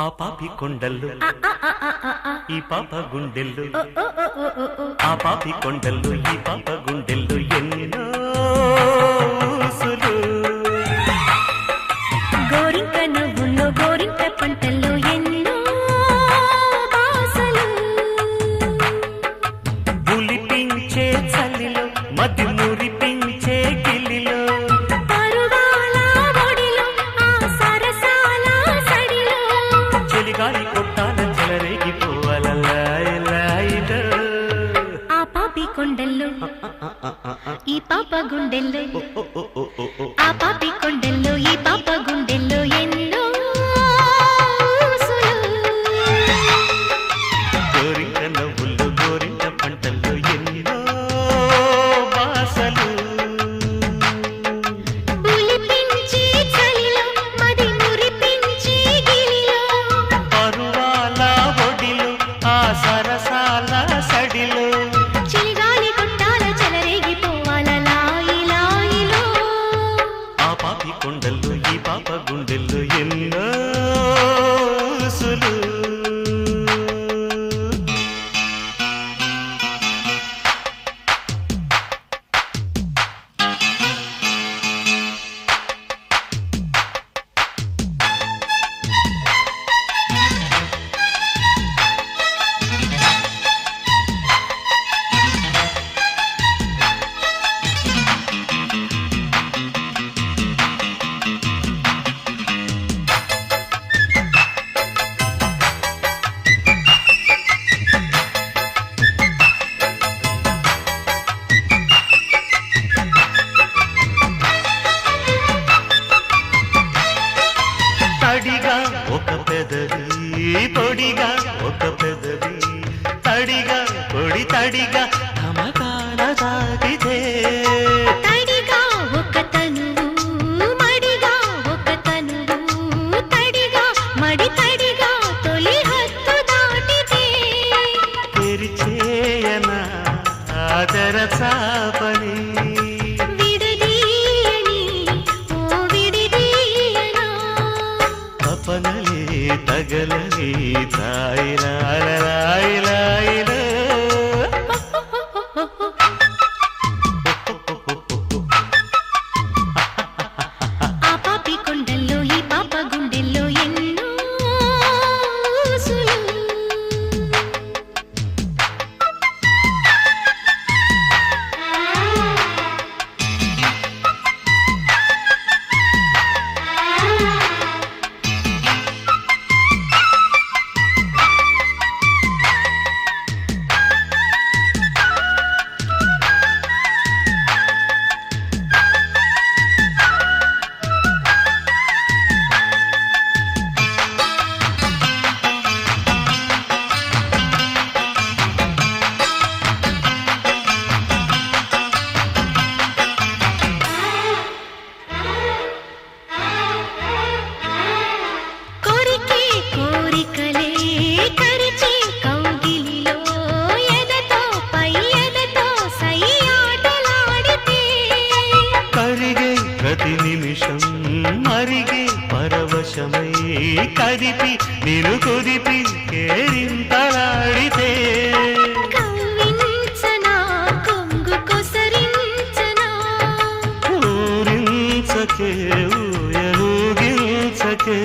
ఆ పాపి కొండల్లో ఈ పాప గుండెల్లో ఆ పాపి కొండల్లో ఈ పాప గుండెల్లో ఎన్నో ఊసులు గోరింక నవ్వుల్లో గోరింక పంటల్లో ఎన్నో బాసలు పులిపించే చలిలో మది మురిపించే గిల్లిలో పరువాల ఒడిలో ఆ సరసాల సడిలో చలిగాలి కొట్టాల చెలరేగిపోవాల లాయిలో ఆ పాపి కొండల్లో ఈ పాప గుండెల్లో ఆ పాపి కొండల్లో ఈ పాప గుండెల్లో ఎన్నో ఊసులు గోరింక నవ్వుల్లో గోరింక పంటల్లో ఎన్నో బాసలు పులిపించి చలిలో మది మురిపించి గిలిలో పరువాల ఒడిలో ఆ సరసాల సడిలో చిలిగాలి కొట్టాల చెలరేగిపోవాల లాయి లాయిలో ఆ పాపి కొండల్లో ఈ పాప గుండెల్లో ఎన్నో ఊసులు తడిగా ఒక పెదవి పొడిగా ఒక పెదవి తడిగా పొడి తడిగా తమకాల తాగితే తడిగా ఒక తనువు మడిగా ఒక తనువు తడిగా మడి తడిగా తొలి హద్దు దాటితే తెరిచేయనా ఆదర చాపని విడదీయని ఓ విడిదీయనా తపనలే తగలని తాయిలాయిలాయిలా ఆ పాపి కొండల్లో ఈ పాప గుండెల్లో ఎన్నో ఊసులు కోరికే కోరికలే కరిచే కౌగిలిలో ఎదతో పై ఎదతో సై ఆటలాడితే కరిగే ప్రతి నిమిషం మరిగే పరవశమై కదిపి నిన్ను కుదిపి కేరింతలాడితే కవ్వించనా కొంగు కొసరించనా ఊరించకే ఊయలూగించకే